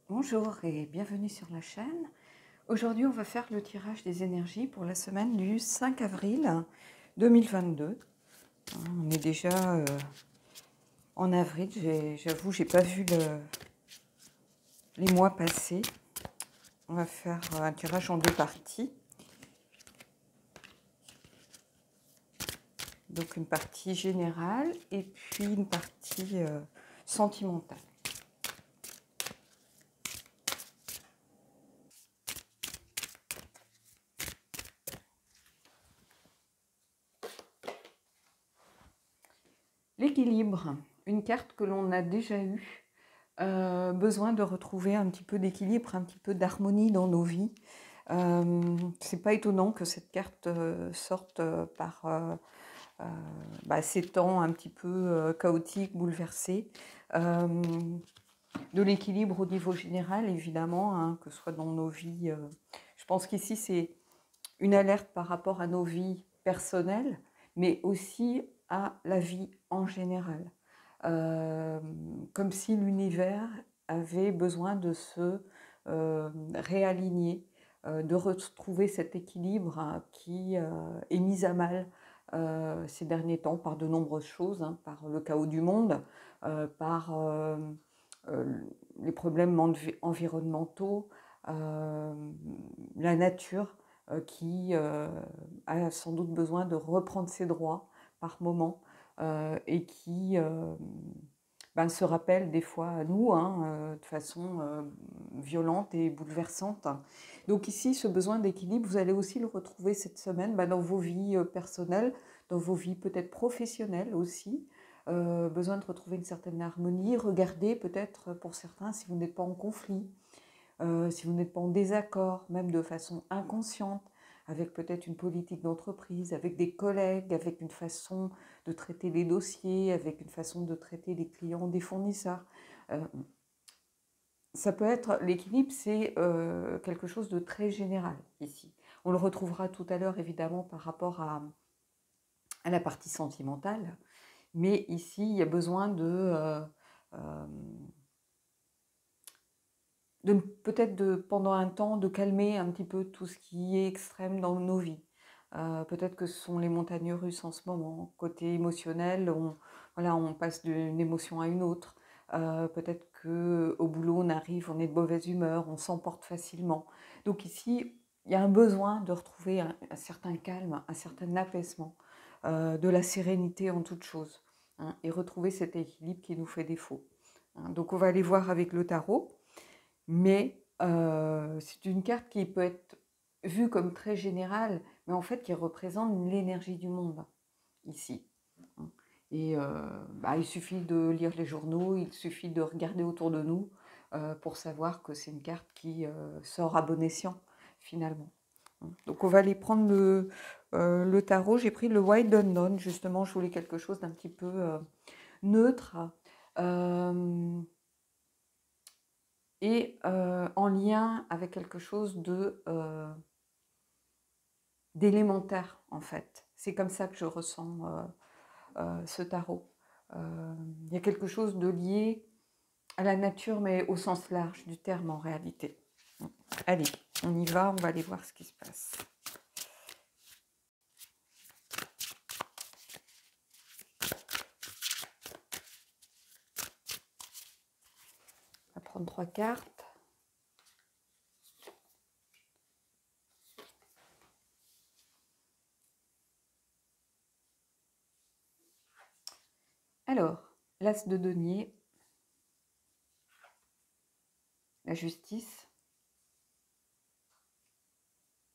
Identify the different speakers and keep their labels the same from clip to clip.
Speaker 1: Bonjour et bienvenue sur la chaîne. Aujourd'hui, on va faire le tirage des énergies pour la semaine du 5 avril 2022. On est déjà en avril, j'avoue, j'ai pas vu les mois passer. On va faire un tirage en deux parties. Donc une partie générale et puis une partie sentimentale. L'équilibre, une carte que l'on a déjà eue. Besoin de retrouver un petit peu d'équilibre, un petit peu d'harmonie dans nos vies. C'est pas étonnant que cette carte sorte par ces temps un petit peu chaotiques, bouleversés. De l'équilibre au niveau général, évidemment, hein, que ce soit dans nos vies. Je pense qu'ici, c'est une alerte par rapport à nos vies personnelles, mais aussi à la vie en général. Comme si l'univers avait besoin de se réaligner, de retrouver cet équilibre qui est mis à mal ces derniers temps par de nombreuses choses, hein, par le chaos du monde, par les problèmes environnementaux, la nature qui a sans doute besoin de reprendre ses droits par moment et qui se rappelle des fois à nous de façon violente et bouleversante. Donc ici, ce besoin d'équilibre, vous allez aussi le retrouver cette semaine dans vos vies personnelles, dans vos vies peut-être professionnelles aussi. Besoin de retrouver une certaine harmonie. Regardez peut-être pour certains si vous n'êtes pas en conflit, si vous n'êtes pas en désaccord, même de façon inconsciente, avec peut-être une politique d'entreprise, avec des collègues, avec une façon de traiter les dossiers, avec une façon de traiter les clients, des fournisseurs. Ça peut être, l'équilibre, c'est quelque chose de très général ici. On le retrouvera tout à l'heure, évidemment, par rapport à la partie sentimentale. Mais ici, il y a besoin de peut-être pendant un temps, de calmer un petit peu tout ce qui est extrême dans nos vies. Peut-être que ce sont les montagnes russes en ce moment. Côté émotionnel, on passe d'une émotion à une autre. Peut-être qu'au boulot, on arrive, on est de mauvaise humeur, on s'emporte facilement. Donc ici, il y a un besoin de retrouver un certain calme, un certain apaisement, de la sérénité en toute chose, hein, et retrouver cet équilibre qui nous fait défaut. Hein. Donc on va aller voir avec le tarot. Mais c'est une carte qui peut être vue comme très générale, mais en fait qui représente l'énergie du monde, ici. Et il suffit de lire les journaux, il suffit de regarder autour de nous pour savoir que c'est une carte qui sort à bon escient, finalement. Donc on va aller prendre le tarot. J'ai pris le White Unknown, justement, je voulais quelque chose d'un petit peu neutre. Et en lien avec quelque chose d'élémentaire, en fait. C'est comme ça que je ressens ce tarot. Il y a quelque chose de lié à la nature, mais au sens large du terme en réalité. Allez, on y va, on va aller voir ce qui se passe. On va prendre 3 cartes. Alors, l'as de denier, la justice.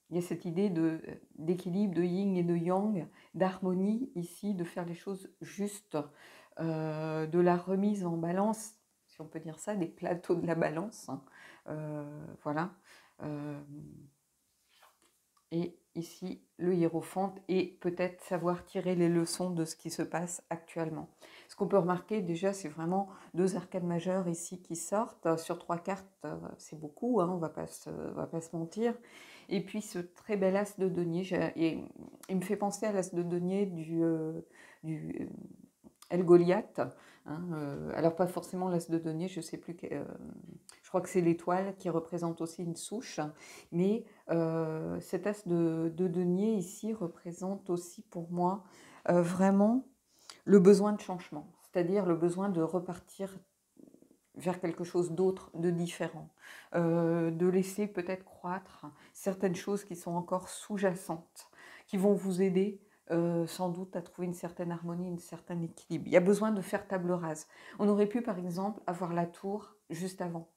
Speaker 1: Il y a cette idée d'équilibre, de yin et de yang, d'harmonie ici, de faire les choses justes, de la remise en balance, si on peut dire ça, des plateaux de la balance. Hein. Voilà. Et ici, le hiérophante et peut-être savoir tirer les leçons de ce qui se passe actuellement. Ce qu'on peut remarquer déjà, c'est vraiment 2 arcanes majeures ici qui sortent. Sur 3 cartes, c'est beaucoup, hein, on va pas se mentir. Et puis ce très bel as de denier, il me fait penser à l'as de denier El Goliath, hein, alors pas forcément l'as de denier, je sais plus, je crois que c'est l'étoile qui représente aussi une souche, mais cet as de denier ici représente aussi pour moi vraiment le besoin de changement, c'est-à-dire le besoin de repartir vers quelque chose d'autre, de différent, de laisser peut-être croître certaines choses qui sont encore sous-jacentes, qui vont vous aider sans doute à trouver une certaine harmonie, un certain équilibre. Il y a besoin de faire table rase. On aurait pu par exemple avoir la tour juste avant.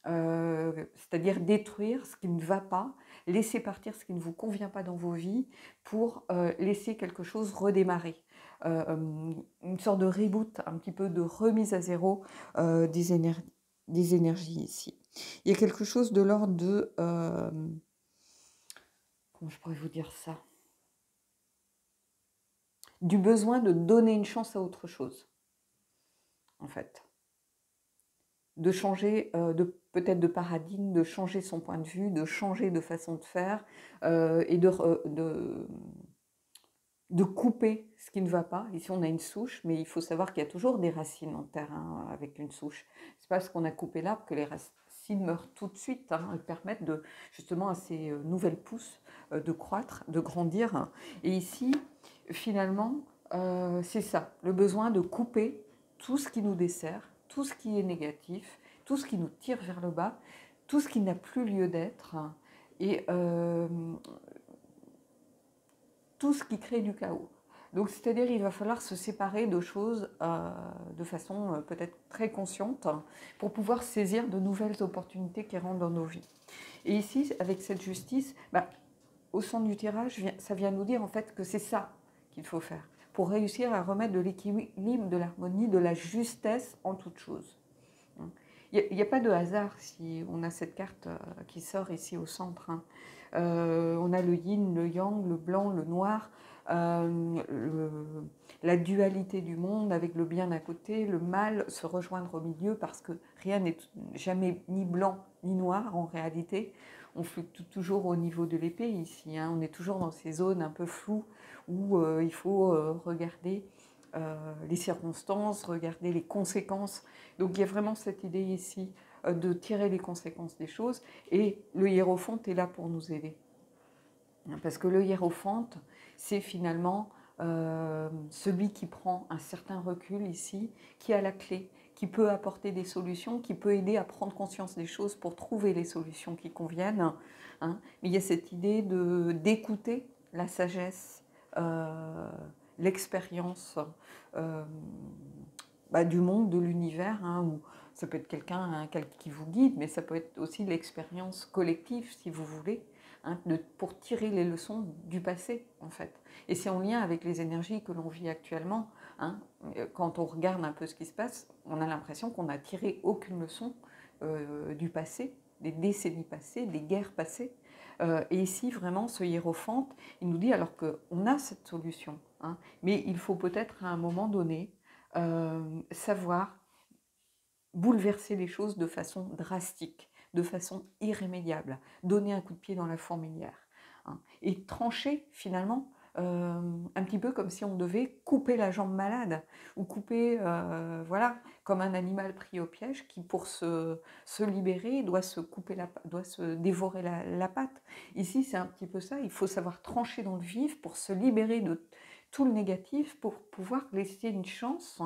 Speaker 1: C'est-à-dire détruire ce qui ne va pas, laisser partir ce qui ne vous convient pas dans vos vies pour laisser quelque chose redémarrer. Une sorte de reboot, un petit peu de remise à zéro des énergies ici. Il y a quelque chose de l'ordre de... comment je pourrais vous dire ça? Du besoin de donner une chance à autre chose, en fait. De changer, peut-être de paradigme, de changer son point de vue, de changer de façon de faire et de couper ce qui ne va pas. Ici, on a une souche, mais il faut savoir qu'il y a toujours des racines en terre hein, avec une souche. C'est parce qu'on a coupé l'arbre que les racines meurent tout de suite. Hein. Elles permettent justement à ces nouvelles pousses de croître, de grandir. Et ici, finalement, c'est ça, le besoin de couper tout ce qui nous dessert, tout ce qui est négatif, tout ce qui nous tire vers le bas, tout ce qui n'a plus lieu d'être. Et tout ce qui crée du chaos. Donc, c'est-à-dire il va falloir se séparer de choses de façon peut-être très consciente pour pouvoir saisir de nouvelles opportunités qui rentrent dans nos vies. Et ici, avec cette justice, au centre du tirage, ça vient nous dire en fait que c'est ça qu'il faut faire pour réussir à remettre de l'équilibre, de l'harmonie, de la justesse en toute chose. Il n'y a pas de hasard si on a cette carte qui sort ici au centre. Hein. On a le yin, le yang, le blanc, le noir, la dualité du monde avec le bien d'un côté, le mal se rejoindre au milieu parce que rien n'est jamais ni blanc ni noir en réalité. On fluctue toujours au niveau de l'épée ici. Hein. On est toujours dans ces zones un peu floues où il faut regarder les circonstances, regarder les conséquences. Donc il y a vraiment cette idée ici de tirer les conséquences des choses et le hiérophante est là pour nous aider. Parce que le hiérophante, c'est finalement celui qui prend un certain recul ici, qui a la clé, qui peut apporter des solutions, qui peut aider à prendre conscience des choses pour trouver les solutions qui conviennent. Hein. Mais il y a cette idée d'écouter la sagesse, l'expérience du monde, de l'univers, hein, où ça peut être quelqu'un qui vous guide, mais ça peut être aussi l'expérience collective, si vous voulez, hein, pour tirer les leçons du passé, en fait. Et c'est en lien avec les énergies que l'on vit actuellement. Hein, quand on regarde un peu ce qui se passe, on a l'impression qu'on n'a tiré aucune leçon du passé, des décennies passées, des guerres passées. Et ici, vraiment, ce hiérophante, il nous dit alors qu'on a cette solution, hein, mais il faut peut-être à un moment donné savoir bouleverser les choses de façon drastique, de façon irrémédiable, donner un coup de pied dans la fourmilière, hein, et trancher finalement un petit peu comme si on devait couper la jambe malade ou couper, voilà, comme un animal pris au piège qui, pour se libérer, doit se dévorer la patte. Ici, c'est un petit peu ça. Il faut savoir trancher dans le vif pour se libérer de tout le négatif, pour pouvoir laisser une chance,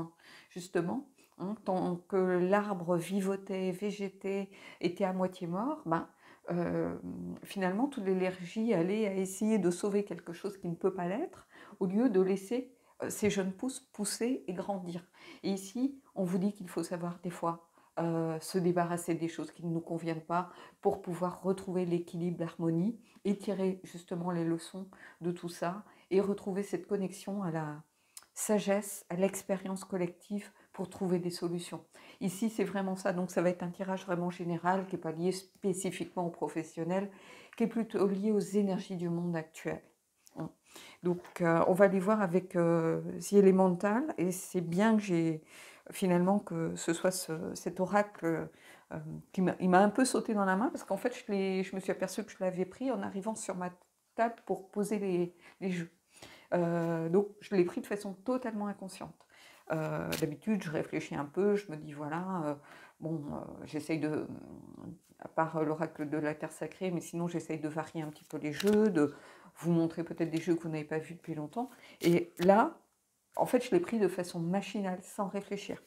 Speaker 1: justement. Hein, tant que l'arbre vivotait, végétait, était à moitié mort, finalement, toute l'énergie allait à essayer de sauver quelque chose qui ne peut pas l'être, au lieu de laisser ces jeunes pousses pousser et grandir. Et ici, on vous dit qu'il faut savoir des fois se débarrasser des choses qui ne nous conviennent pas pour pouvoir retrouver l'équilibre, l'harmonie et tirer justement les leçons de tout ça et retrouver cette connexion à la sagesse, à l'expérience collective pour trouver des solutions. Ici, c'est vraiment ça. Donc, ça va être un tirage vraiment général qui n'est pas lié spécifiquement aux professionnels, qui est plutôt lié aux énergies du monde actuel. Donc, on va les voir avec The Elemental, et c'est bien que j'ai finalement que ce soit cet oracle il m'a un peu sauté dans la main parce qu'en fait, je me suis aperçue que je l'avais pris en arrivant sur ma table pour poser les jeux. Donc, je l'ai pris de façon totalement inconsciente. D'habitude, je réfléchis un peu, je me dis, voilà, bon, j'essaye de, à part l'oracle de la Terre sacrée, mais sinon j'essaye de varier un petit peu les jeux, de vous montrer peut-être des jeux que vous n'avez pas vus depuis longtemps. Et là, en fait, je l'ai pris de façon machinale, sans réfléchir.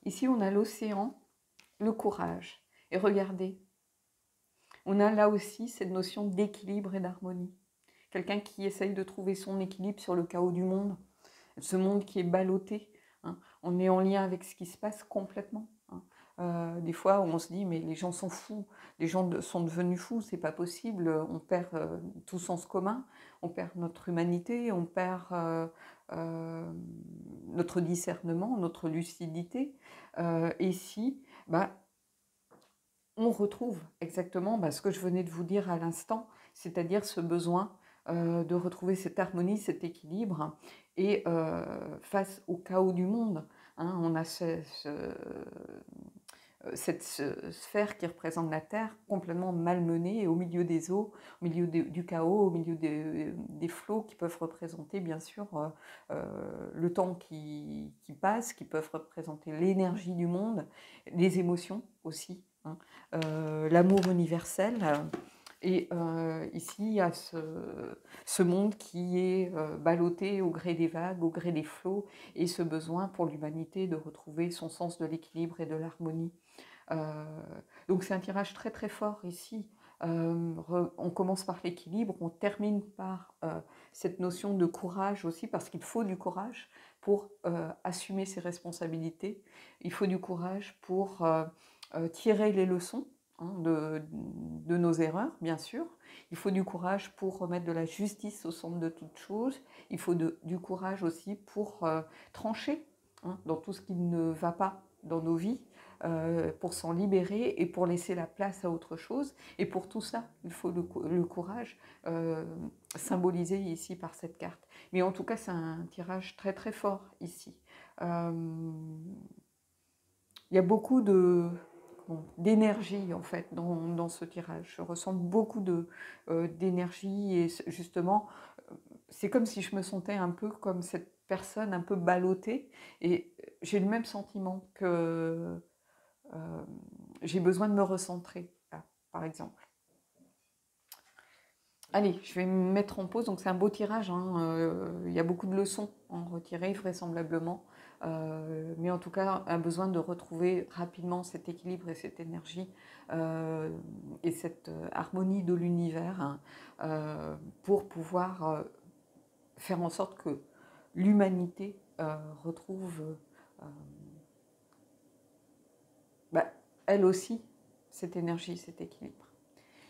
Speaker 1: Ici, on a l'océan, le courage. Et regardez, on a là aussi cette notion d'équilibre et d'harmonie. Quelqu'un qui essaye de trouver son équilibre sur le chaos du monde, ce monde qui est ballotté. Hein. On est en lien avec ce qui se passe complètement. Hein. Des fois, on se dit, mais les gens sont fous, les gens sont devenus fous, c'est pas possible, on perd tout sens commun, on perd notre humanité, on perd notre discernement, notre lucidité. Et ici, bah, on retrouve exactement ce que je venais de vous dire à l'instant, c'est-à-dire ce besoin de retrouver cette harmonie, cet équilibre, et face au chaos du monde, hein, on a cette sphère qui représente la Terre complètement malmenée au milieu des eaux, au milieu du chaos, au milieu des flots qui peuvent représenter bien sûr le temps qui passe, qui peuvent représenter l'énergie du monde, les émotions aussi, hein, l'amour universel. Et ici, il y a ce monde qui est ballotté au gré des vagues, au gré des flots, et ce besoin pour l'humanité de retrouver son sens de l'équilibre et de l'harmonie. Donc c'est un tirage très très fort ici. On commence par l'équilibre, on termine par cette notion de courage aussi, parce qu'il faut du courage pour assumer ses responsabilités. Il faut du courage pour tirer les leçons, hein, de nos erreurs, bien sûr. Il faut du courage pour remettre de la justice au centre de toute chose. Il faut du courage aussi pour trancher, hein, dans tout ce qui ne va pas dans nos vies, pour s'en libérer et pour laisser la place à autre chose. Et pour tout ça, il faut le courage, symbolisé ici par cette carte. Mais en tout cas, c'est un tirage très très fort ici. Il y a beaucoup d'énergie en fait dans ce tirage. Je ressens beaucoup d'énergie et justement, c'est comme si je me sentais un peu comme cette personne un peu ballottée et j'ai le même sentiment que j'ai besoin de me recentrer, là, par exemple. Allez, je vais me mettre en pause. Donc c'est un beau tirage, hein. Il y a beaucoup de leçons à en retirer vraisemblablement. Mais en tout cas, un besoin de retrouver rapidement cet équilibre et cette énergie et cette harmonie de l'univers, hein, pour pouvoir faire en sorte que l'humanité retrouve bah, elle aussi cette énergie, cet équilibre.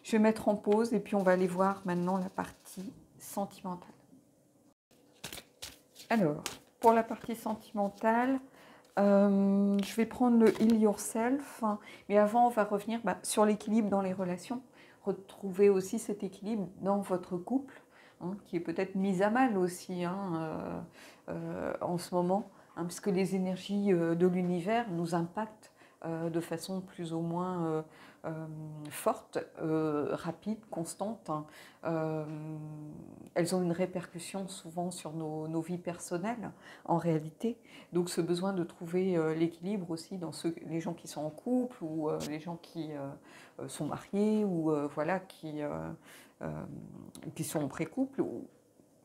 Speaker 1: Je vais mettre en pause et puis on va aller voir maintenant la partie sentimentale. Alors, pour la partie sentimentale, je vais prendre le Heal Yourself, hein, mais avant on va revenir sur l'équilibre dans les relations. Retrouver aussi cet équilibre dans votre couple, hein, qui est peut-être mis à mal aussi, hein, en ce moment, hein, puisque les énergies de l'univers nous impactent de façon plus ou moins forte, rapide, constante. Hein. Elles ont une répercussion souvent sur nos vies personnelles, en réalité. Donc ce besoin de trouver l'équilibre aussi dans les gens qui sont en couple ou les gens qui sont mariés ou voilà, qui sont en pré-couple, ou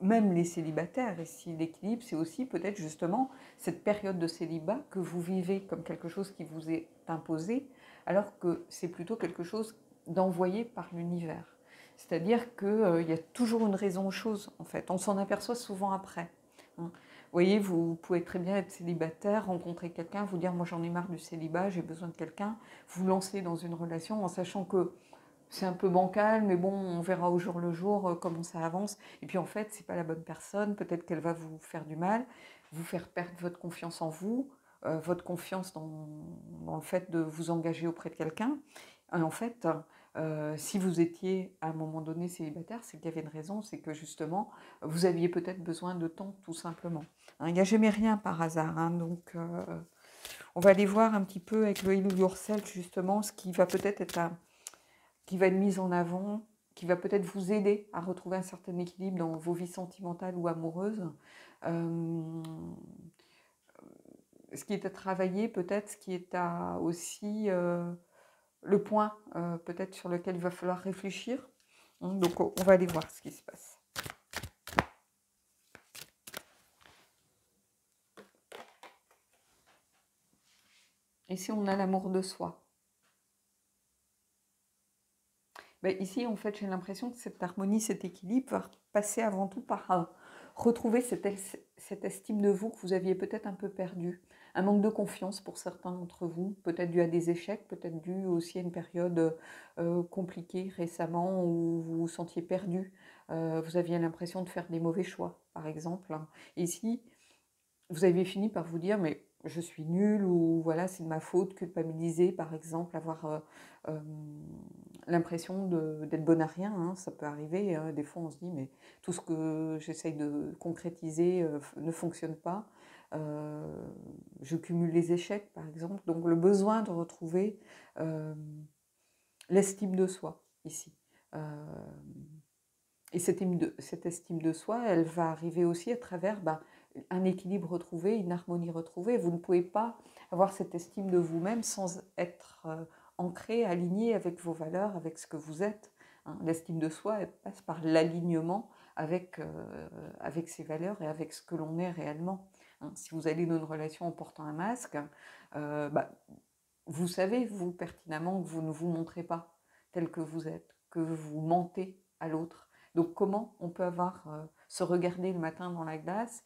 Speaker 1: même les célibataires. Et si l'équilibre, c'est aussi peut-être justement cette période de célibat que vous vivez comme quelque chose qui vous est imposé, alors que c'est plutôt quelque chose d'envoyé par l'univers. C'est-à-dire qu'il y a toujours une raison aux choses, en fait. On s'en aperçoit souvent après. Hein. Vous voyez, vous pouvez très bien être célibataire, rencontrer quelqu'un, vous dire « moi j'en ai marre du célibat, j'ai besoin de quelqu'un », vous lancer dans une relation en sachant que c'est un peu bancal, mais bon, on verra au jour le jour comment ça avance. Et puis en fait, c'est pas la bonne personne, peut-être qu'elle va vous faire du mal, vous faire perdre votre confiance en vous, votre confiance dans le fait de vous engager auprès de quelqu'un. Et en fait, si vous étiez à un moment donné célibataire, c'est qu'il y avait une raison, c'est que justement, vous aviez peut-être besoin de temps, tout simplement. Hein, il n'y a jamais rien par hasard, hein, donc On va aller voir un petit peu avec le Heal Yourself, justement, ce qui va peut-être qui va être mis en avant, qui va peut-être vous aider à retrouver un certain équilibre dans vos vies sentimentales ou amoureuses. Euh, ce qui est à travailler, peut-être, ce qui est à aussi le point peut-être sur lequel il va falloir réfléchir. Donc on va aller voir ce qui se passe. Ici, on a l'amour de soi. Ben, ici, en fait, j'ai l'impression que cette harmonie, cet équilibre va passer avant tout par retrouver cette estime de vous que vous aviez peut-être un peu perdue. Un manque de confiance pour certains d'entre vous, peut-être dû à des échecs, peut-être dû aussi à une période compliquée récemment où vous vous sentiez perdu. Vous aviez l'impression de faire des mauvais choix, par exemple. Ici, vous avez fini par vous dire, mais je suis nulle, ou voilà, c'est de ma faute, culpabiliser, par exemple, avoir euh, l'impression d'être bonne à rien, hein, ça peut arriver. Des fois, on se dit, mais tout ce que j'essaye de concrétiser ne fonctionne pas. Je cumule les échecs, par exemple. Donc, le besoin de retrouver l'estime de soi, ici. Et cette estime de soi, elle va arriver aussi à travers un équilibre retrouvé, une harmonie retrouvée. Vous ne pouvez pas avoir cette estime de vous-même sans être ancré, aligné avec vos valeurs, avec ce que vous êtes. L'estime de soi, elle passe par l'alignement avec ses valeurs et avec ce que l'on est réellement. Si vous allez dans une relation en portant un masque, vous savez, vous, pertinemment, que vous ne vous montrez pas tel que vous êtes, que vous mentez à l'autre. Donc comment on peut se regarder le matin dans la glace,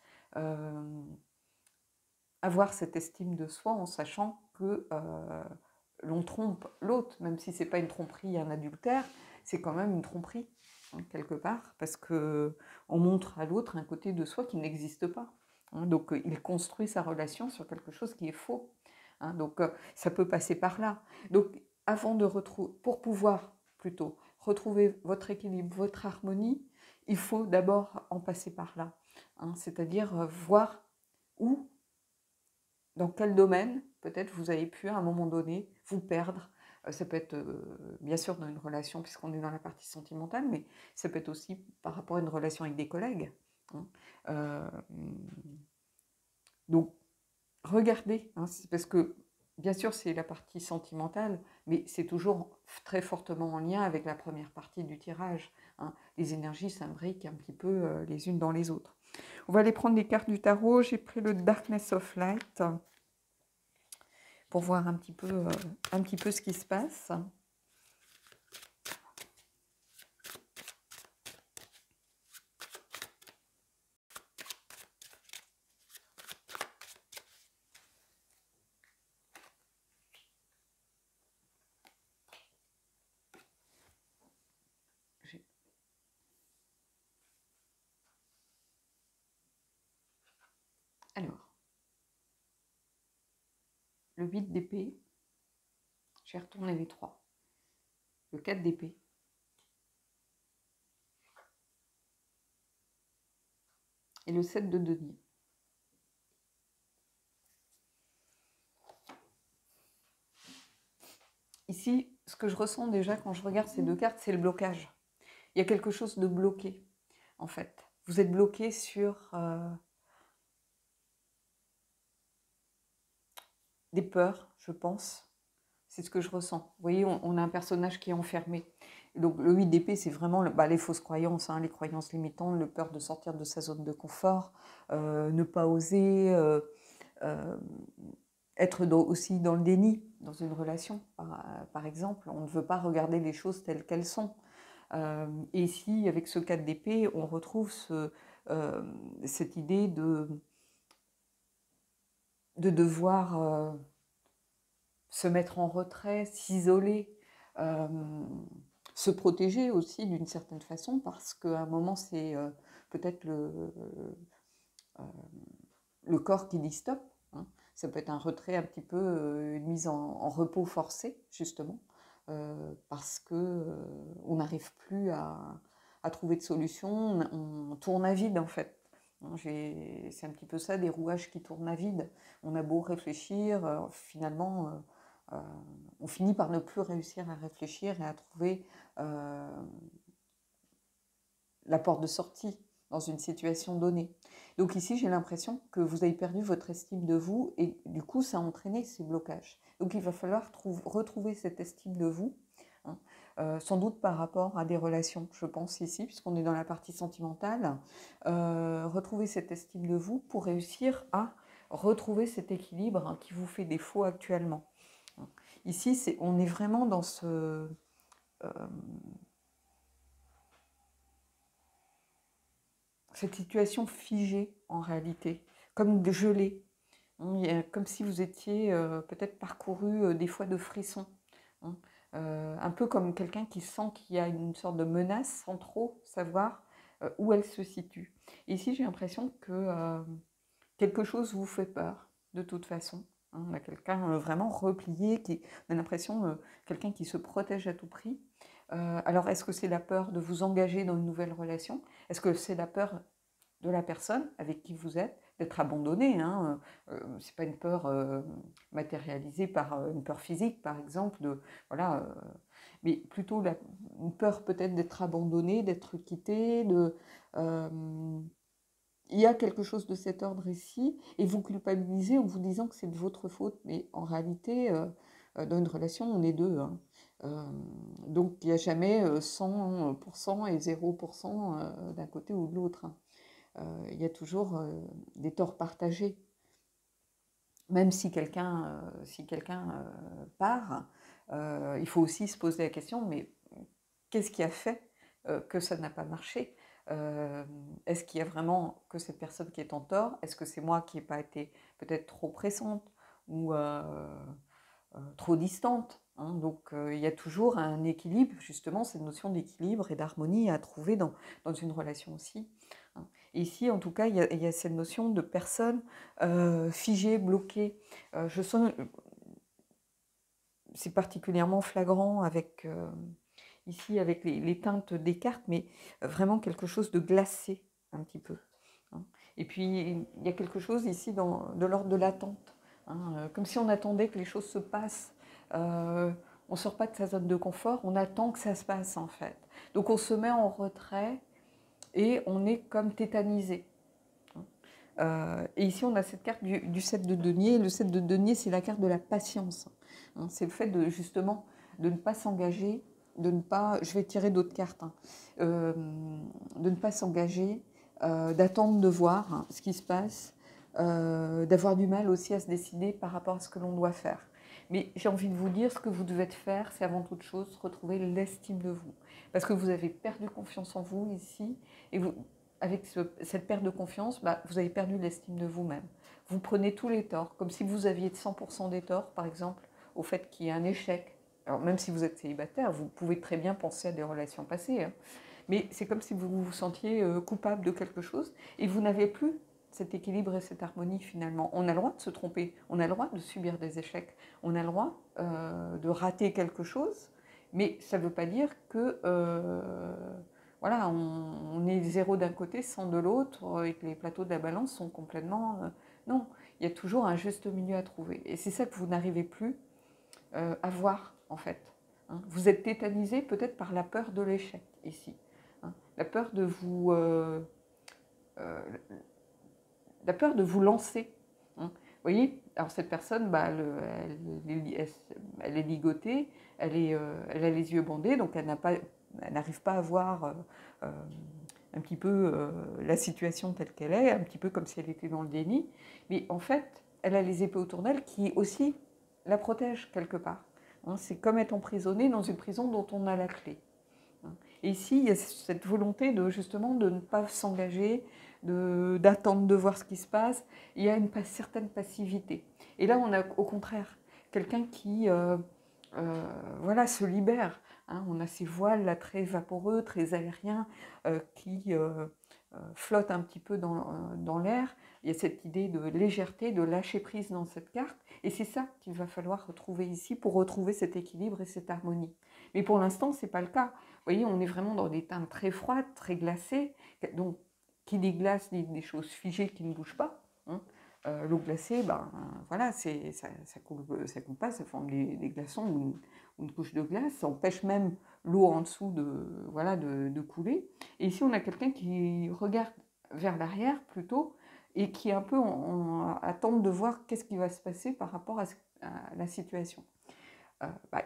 Speaker 1: avoir cette estime de soi en sachant que l'on trompe l'autre, même si ce n'est pas une tromperie, un adultère, c'est quand même une tromperie, quelque part, parce qu'on montre à l'autre un côté de soi qui n'existe pas. Donc il construit sa relation sur quelque chose qui est faux. Donc ça peut passer par là. Donc avant de retrouver, pour pouvoir plutôt retrouver votre équilibre, votre harmonie, il faut d'abord en passer par là. C'est-à-dire voir où, dans quel domaine, peut-être vous avez pu à un moment donné vous perdre. Ça peut être bien sûr dans une relation, puisqu'on est dans la partie sentimentale, mais ça peut être aussi par rapport à une relation avec des collègues. Donc, regardez, parce que bien sûr c'est la partie sentimentale, mais c'est toujours très fortement en lien avec la première partie du tirage. Les énergies s'imbriquent un petit peu les unes dans les autres. On va aller prendre des cartes du tarot. J'ai pris le Darkness of Light pour voir un petit peu ce qui se passe. Alors, le 8 d'épée, j'ai retourné les 3. Le 4 d'épée. Et le 7 de denier. Ici, ce que je ressens déjà quand je regarde ces deux cartes, c'est le blocage. Il y a quelque chose de bloqué, en fait. Vous êtes bloqué sur des peurs, je pense. C'est ce que je ressens. Vous voyez, on a un personnage qui est enfermé. Donc le 8 d'épée, c'est vraiment les fausses croyances, les croyances limitantes, le peur de sortir de sa zone de confort, ne pas oser, être aussi dans le déni dans une relation, par exemple. On ne veut pas regarder les choses telles qu'elles sont. Et ici, avec ce 4 d'épée, on retrouve cette idée de devoir se mettre en retrait, s'isoler, se protéger aussi d'une certaine façon, parce qu'à un moment, c'est peut-être le corps qui dit stop. Ça peut être un retrait un petit peu, une mise en repos forcé, justement, parce qu'on n'arrive plus à trouver de solution, on tourne à vide, en fait. Hein, c'est un petit peu ça, des rouages qui tournent à vide. On a beau réfléchir, finalement, on finit par ne plus réussir à réfléchir et à trouver la porte de sortie dans une situation donnée. Donc ici, j'ai l'impression que vous avez perdu votre estime de vous et du coup, ça a entraîné ces blocages. Donc il va falloir retrouver cette estime de vous, hein, sans doute par rapport à des relations, je pense ici, puisqu'on est dans la partie sentimentale. Retrouver cette estime de vous pour réussir à retrouver cet équilibre, hein, qui vous fait défaut actuellement. Ici, on est vraiment dans cette situation figée en réalité, comme gelée. Comme si vous étiez peut-être parcouru des fois de frissons. Hein. Un peu comme quelqu'un qui sent qu'il y a une sorte de menace sans trop savoir où elle se situe. Et ici, j'ai l'impression que quelque chose vous fait peur, de toute façon. Hein. On a quelqu'un vraiment replié, on a l'impression quelqu'un qui se protège à tout prix. Alors, est-ce que c'est la peur de vous engager dans une nouvelle relation? Est-ce que c'est la peur de la personne avec qui vous êtes, d'être abandonné, hein. C'est pas une peur matérialisée par une peur physique, par exemple, voilà, mais plutôt une peur peut-être d'être abandonné, d'être quitté, il y a quelque chose de cet ordre ici, et vous culpabilisez en vous disant que c'est de votre faute, mais en réalité, dans une relation, on est deux, hein. Donc il n'y a jamais 100% et 0% d'un côté ou de l'autre, hein. Il y a toujours des torts partagés. Même si quelqu'un part, il faut aussi se poser la question, mais qu'est-ce qui a fait que ça n'a pas marché? Est-ce qu'il y a vraiment que cette personne qui est en tort? Est-ce que c'est moi qui n'ai pas été peut-être trop pressante ou trop distante, hein? Donc il y a toujours un équilibre, justement, cette notion d'équilibre et d'harmonie à trouver dans une relation aussi, hein. Et ici, en tout cas, il y a cette notion de personne figée, bloquée. Je sens, c'est particulièrement flagrant avec, ici, avec les teintes des cartes, mais vraiment quelque chose de glacé, un petit peu, hein. Et puis, il y a quelque chose ici de l'ordre de l'attente, hein, comme si on attendait que les choses se passent. On ne sort pas de sa zone de confort, on attend que ça se passe, en fait. Donc, on se met en retrait et on est comme tétanisé. Et ici, on a cette carte du 7 de denier. Le 7 de denier, c'est la carte de la patience, hein. C'est le fait de, justement, de ne pas s'engager, de ne pas... Je vais tirer d'autres cartes, hein. De ne pas s'engager, d'attendre de voir, hein, ce qui se passe, d'avoir du mal aussi à se décider par rapport à ce que l'on doit faire. Mais j'ai envie de vous dire, ce que vous devez faire, c'est avant toute chose retrouver l'estime de vous. Parce que vous avez perdu confiance en vous ici, et vous, avec cette perte de confiance, bah, vous avez perdu l'estime de vous-même. Vous prenez tous les torts, comme si vous aviez 100% des torts, par exemple, au fait qu'il y ait un échec. Alors même si vous êtes célibataire, vous pouvez très bien penser à des relations passées, hein. Mais c'est comme si vous vous sentiez coupable de quelque chose, et vous n'avez plus cet équilibre et cette harmonie finalement. On a le droit de se tromper, on a le droit de subir des échecs, on a le droit de rater quelque chose, mais ça ne veut pas dire que voilà, on est zéro d'un côté, 100 de l'autre, et que les plateaux de la balance sont complètement... non, il y a toujours un juste milieu à trouver. Et c'est ça que vous n'arrivez plus à voir, en fait, hein. Vous êtes tétanisé peut-être par la peur de l'échec, ici, hein. Euh, la peur de vous lancer, hein. Vous voyez, alors cette personne, bah, elle est ligotée, elle a les yeux bandés, donc elle n'arrive pas à voir un petit peu la situation telle qu'elle est, un petit peu comme si elle était dans le déni. Mais en fait, elle a les épées autour d'elle qui aussi la protègent quelque part, hein. C'est comme être emprisonné dans une prison dont on a la clé, hein. Et ici, il y a cette volonté de justement de ne pas s'engager, d'attendre de voir ce qui se passe. Il y a une certaine passivité. Et là, on a au contraire quelqu'un qui voilà, se libère, hein. On a ces voiles là, très vaporeux, très aériens, qui flottent un petit peu dans l'air. Il y a cette idée de légèreté, de lâcher prise dans cette carte. Et c'est ça qu'il va falloir retrouver ici pour retrouver cet équilibre et cette harmonie. Mais pour l'instant, ce n'est pas le cas. Vous voyez, on est vraiment dans des teintes très froides, très glacées. Donc, qui dit glace dit des choses figées qui ne bougent pas. Hein. L'eau glacée, ben, voilà, ça ne coule pas, ça forme des glaçons ou une couche de glace. Ça empêche même l'eau en dessous voilà, de couler. Et ici, on a quelqu'un qui regarde vers l'arrière plutôt et qui est un peu en attente de voir qu'est-ce qui va se passer par rapport à la situation.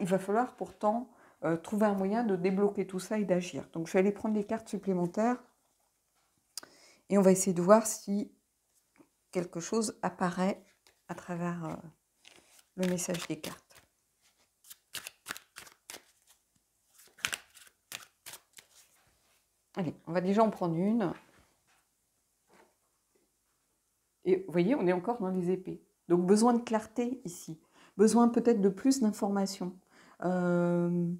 Speaker 1: Il va falloir pourtant trouver un moyen de débloquer tout ça et d'agir. Donc je vais aller prendre des cartes supplémentaires et on va essayer de voir si quelque chose apparaît à travers le message des cartes. Allez, on va déjà en prendre une. Et vous voyez, on est encore dans les épées. Donc besoin de clarté ici. Besoin peut-être de plus d'informations. Il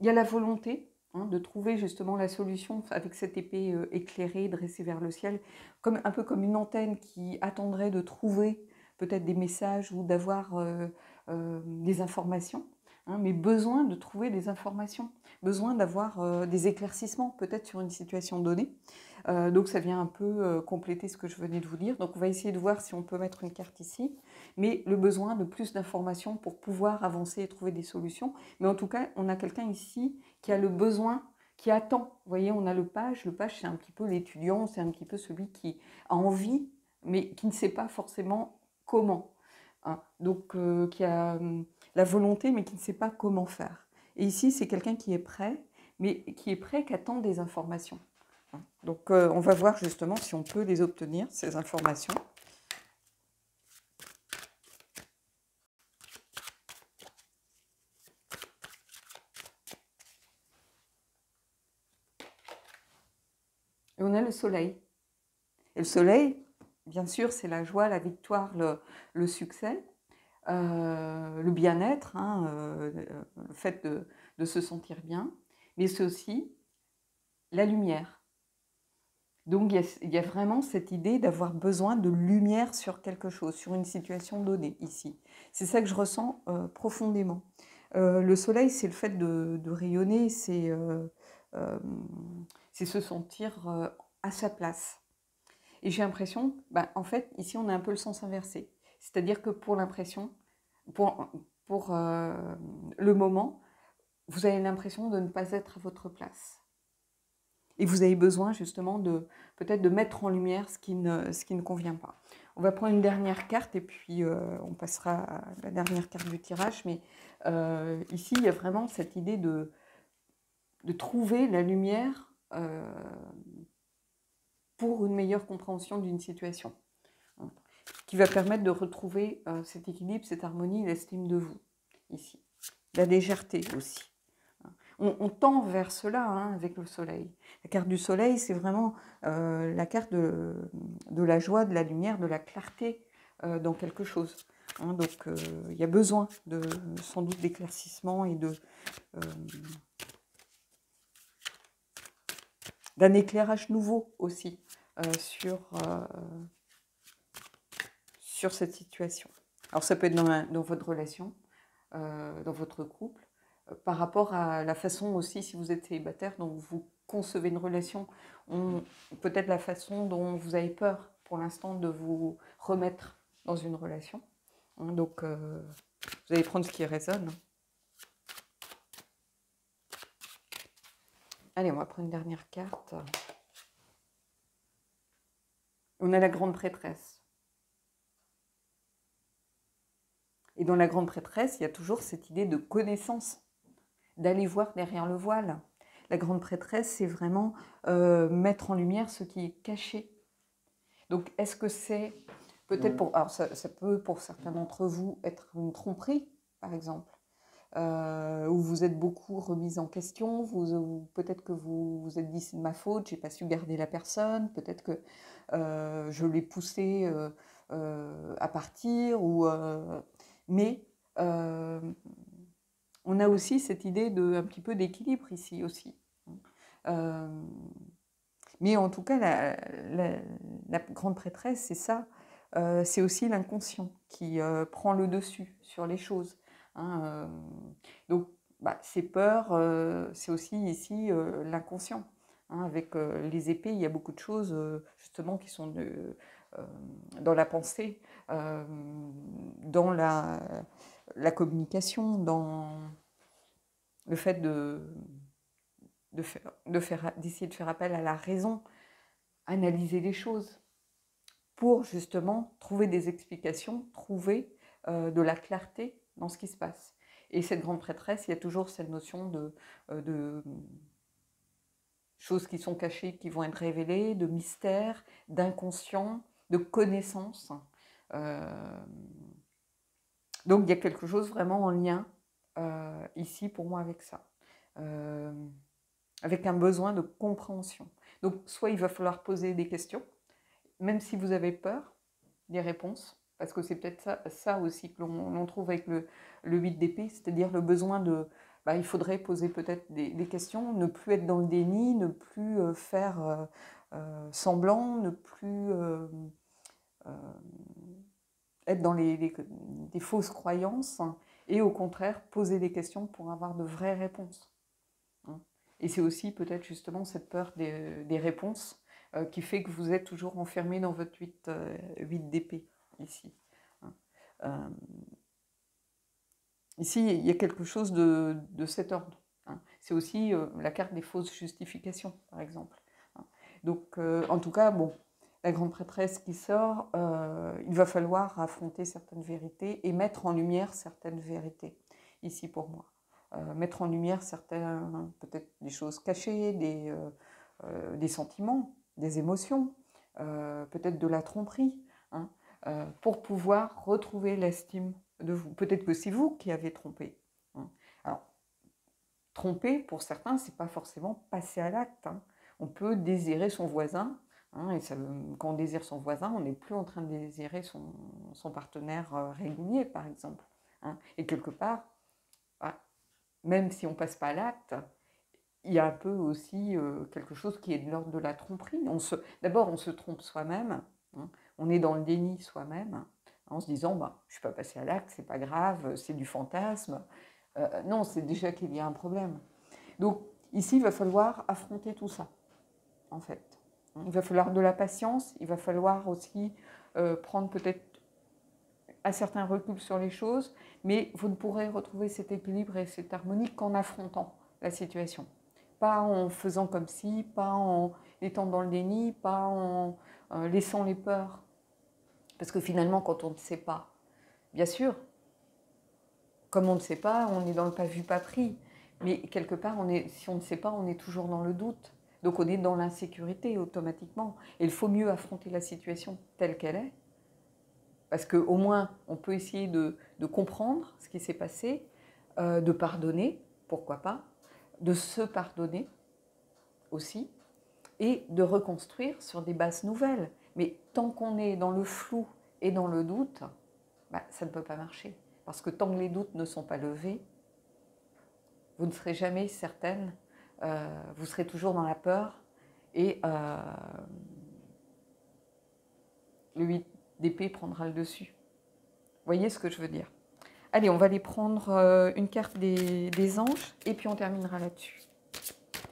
Speaker 1: y a la volonté de trouver justement la solution avec cette épée éclairée, dressée vers le ciel, un peu comme une antenne qui attendrait de trouver peut-être des messages ou d'avoir des informations. Mais besoin de trouver des informations, besoin d'avoir des éclaircissements peut-être sur une situation donnée. Donc ça vient un peu compléter ce que je venais de vous dire. Donc on va essayer de voir si on peut mettre une carte ici, mais le besoin de plus d'informations pour pouvoir avancer et trouver des solutions. Mais en tout cas, on a quelqu'un ici qui a le besoin, qui attend. Vous voyez, on a le page. Le page, c'est un petit peu l'étudiant, c'est un petit peu celui qui a envie, mais qui ne sait pas forcément comment. Donc qui a la volonté, mais qui ne sait pas comment faire. Et ici, c'est quelqu'un qui est prêt, mais qui est prêt, qui attend des informations. Donc on va voir justement si on peut les obtenir, ces informations. Et on a le soleil. Et le soleil, bien sûr, c'est la joie, la victoire, le succès, le bien-être, le fait de se sentir bien, mais c'est aussi la lumière. Donc il y a vraiment cette idée d'avoir besoin de lumière sur quelque chose, sur une situation donnée ici. C'est ça que je ressens profondément. Le soleil, c'est le fait de rayonner, c'est se sentir à sa place. Et j'ai l'impression, en fait, ici, on a un peu le sens inversé. C'est-à-dire que pour l'impression, pour le moment, vous avez l'impression de ne pas être à votre place. Et vous avez besoin justement peut-être de mettre en lumière ce qui ne convient pas. On va prendre une dernière carte et puis on passera à la dernière carte du tirage. Mais ici, il y a vraiment cette idée de trouver la lumière pour une meilleure compréhension d'une situation, qui va permettre de retrouver cet équilibre, cette harmonie, l'estime de vous, ici. La légèreté aussi. On tend vers cela avec le soleil. La carte du soleil, c'est vraiment la carte de la joie, de la lumière, de la clarté dans quelque chose. Donc il y a besoin sans doute d'éclaircissement et d'un éclairage nouveau aussi sur cette situation. Alors ça peut être dans votre relation, dans votre couple, par rapport à la façon aussi, si vous êtes célibataire, dont vous concevez une relation, peut-être la façon dont vous avez peur pour l'instant de vous remettre dans une relation. Donc, vous allez prendre ce qui résonne. Allez, on va prendre une dernière carte. On a la grande prêtresse. Et dans la grande prêtresse, il y a toujours cette idée de connaissance, d'aller voir derrière le voile. La grande prêtresse, c'est vraiment mettre en lumière ce qui est caché. Donc, est-ce que c'est peut-être alors ça peut pour certains d'entre vous être une tromperie, par exemple, où vous êtes beaucoup remise en question, peut-être que vous vous êtes dit c'est de ma faute, j'ai pas su garder la personne, peut-être que je l'ai poussé à partir, mais on a aussi cette idée un petit peu d'équilibre ici aussi. Mais en tout cas, la grande prêtresse, c'est ça. C'est aussi l'inconscient qui prend le dessus sur les choses. Donc, ces peurs, c'est aussi ici l'inconscient. hein. Avec les épées, il y a beaucoup de choses justement qui sont dans la pensée, dans la communication, dans le fait d'essayer de faire appel à la raison, analyser les choses pour justement trouver des explications, trouver de la clarté dans ce qui se passe. Et cette grande prêtresse, il y a toujours cette notion de choses qui sont cachées, qui vont être révélées, de mystère, d'inconscient, de connaissance. Donc il y a quelque chose vraiment en lien ici pour moi avec ça. Avec un besoin de compréhension. Donc soit il va falloir poser des questions, même si vous avez peur des réponses, parce que c'est peut-être ça aussi que l'on trouve avec le 8 d'épée, c'est-à-dire le besoin de... il faudrait poser peut-être des questions, ne plus être dans le déni, ne plus faire semblant, ne plus être dans des fausses croyances, hein, et au contraire poser des questions pour avoir de vraies réponses. Hein. Et c'est aussi peut-être justement cette peur des réponses qui fait que vous êtes toujours enfermé dans votre 8 d'épée, ici. Hein. Ici, il y a quelque chose de cet ordre. Hein. C'est aussi la carte des fausses justifications, par exemple. Hein. Donc, en tout cas, bon, la grande prêtresse qui sort, il va falloir affronter certaines vérités et mettre en lumière certaines vérités, ici pour moi. Mettre en lumière certaines, peut-être des choses cachées, des sentiments, des émotions, peut-être de la tromperie, hein, pour pouvoir retrouver l'estime de vous. Peut-être que c'est vous qui avez trompé. Hein. Alors, tromper, pour certains, c'est pas forcément passer à l'acte. Hein. On peut désirer son voisin, hein, et ça, quand on désire son voisin, on n'est plus en train de désirer son partenaire régulier, par exemple. Hein. Et quelque part, même si on ne passe pas à l'acte, il y a un peu aussi quelque chose qui est de l'ordre de la tromperie. D'abord, on se trompe soi-même, hein, on est dans le déni soi-même, hein, en se disant je ne suis pas passé à l'acte, c'est pas grave, c'est du fantasme. Non, c'est déjà qu'il y a un problème. Donc, ici, il va falloir affronter tout ça, en fait. Il va falloir de la patience, il va falloir aussi prendre peut-être un certain recul sur les choses, mais vous ne pourrez retrouver cet équilibre et cette harmonie qu'en affrontant la situation. Pas en faisant comme si, pas en étant dans le déni, pas en laissant les peurs. Parce que finalement, quand on ne sait pas, bien sûr, comme on ne sait pas, on est dans le pas vu, pas pris. Mais quelque part, si on ne sait pas, on est toujours dans le doute. Donc on est dans l'insécurité automatiquement. Et il faut mieux affronter la situation telle qu'elle est. Parce qu'au moins, on peut essayer de comprendre ce qui s'est passé, de pardonner, pourquoi pas, de se pardonner aussi, et de reconstruire sur des bases nouvelles. Mais tant qu'on est dans le flou et dans le doute, ça ne peut pas marcher. Parce que tant que les doutes ne sont pas levés, vous ne serez jamais certaine, vous serez toujours dans la peur, et le 8 d'épée prendra le dessus. Vous voyez ce que je veux dire? Allez, on va aller prendre une carte des anges, et puis on terminera là-dessus.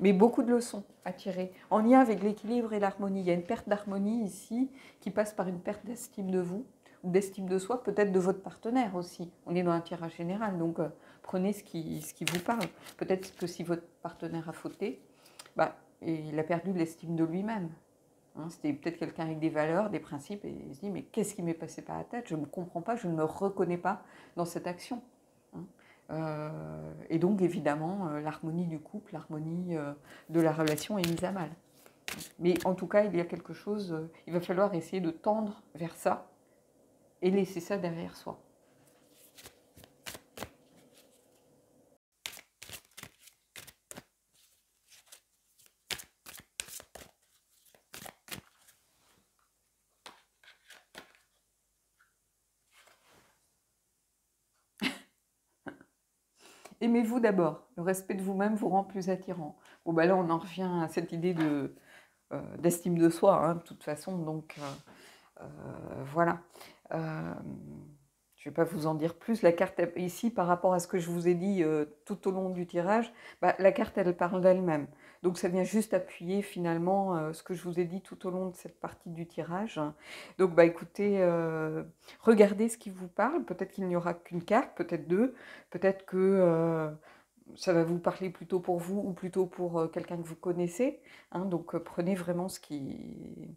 Speaker 1: Mais beaucoup de leçons à tirer, en lien avec l'équilibre et l'harmonie. Il y a une perte d'harmonie ici, qui passe par une perte d'estime de vous, ou d'estime de soi, peut-être de votre partenaire aussi. On est dans un tirage général, donc prenez ce qui vous parle. Peut-être que si votre partenaire a fauté, il a perdu l'estime de lui-même. Hein, c'était peut-être quelqu'un avec des valeurs, des principes, et il se dit, mais qu'est-ce qui m'est passé par la tête? Je ne me comprends pas, je ne me reconnais pas dans cette action. Hein. Et donc, évidemment, l'harmonie du couple, l'harmonie de la relation est mise à mal. Mais en tout cas, il y a quelque chose, il va falloir essayer de tendre vers ça et laisser ça derrière soi. Aimez-vous d'abord. Le respect de vous-même vous rend plus attirant. Bon, là, on en revient à cette idée d'estime de soi, hein, de toute façon. Donc, voilà. Je ne vais pas vous en dire plus. La carte ici, par rapport à ce que je vous ai dit tout au long du tirage, la carte, elle parle d'elle-même. Donc ça vient juste appuyer finalement ce que je vous ai dit tout au long de cette partie du tirage. Donc bah écoutez, regardez ce qui vous parle. Peut-être qu'il n'y aura qu'une carte, peut-être deux, peut-être que ça va vous parler plutôt pour vous ou plutôt pour quelqu'un que vous connaissez. Hein. Donc prenez vraiment ce qui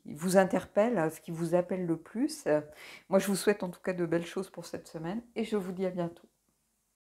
Speaker 1: vous interpelle, ce qui vous appelle le plus. Moi je vous souhaite en tout cas de belles choses pour cette semaine et je vous dis à bientôt.